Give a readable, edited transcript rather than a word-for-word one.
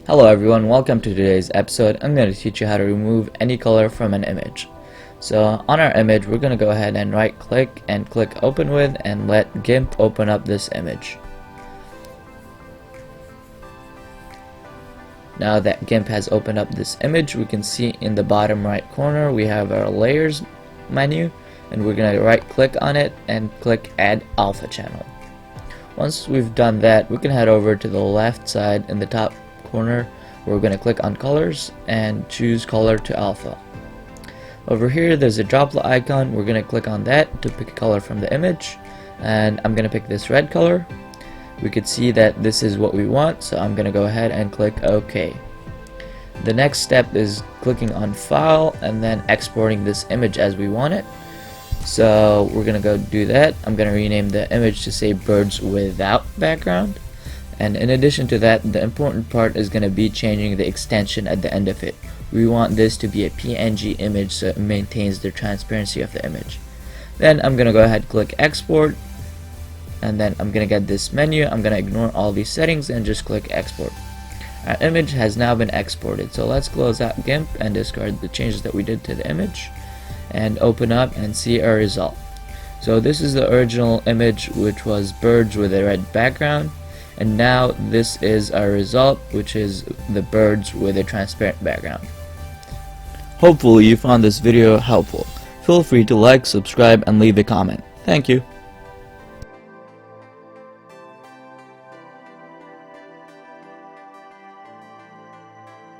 Hello everyone, welcome to today's episode. I'm going to teach you how to remove any color from an image. So on our image, we're going to go ahead and right click and click open with and let GIMP open up this image. Now that GIMP has opened up this image, we can see in the bottom right corner we have our layers menu, and we're going to right click on it and click add alpha channel. Once we've done that, we can head over to the left side in the top corner. We're going to click on colors and choose color to alpha. Over here there's a droplet icon. We're going to click on that to pick a color from the image, and I'm going to pick this red color. We could see that this is what we want, so I'm going to go ahead and click OK. The next step is clicking on file and then exporting this image as we want it. So we're going to go do that. I'm going to rename the image to say birds without background. And in addition to that, the important part is going to be changing the extension at the end of it. We want this to be a PNG image so it maintains the transparency of the image. Then I'm going to go ahead and click export, and then I'm going to get this menu. I'm going to ignore all these settings and just click export. Our image has now been exported, so let's close out GIMP and discard the changes that we did to the image and open up and see our result. So this is the original image, which was birds with a red background, and now this is our result, which is the birds with a transparent background. Hopefully you found this video helpful. Feel free to like, subscribe, and leave a comment. Thank you.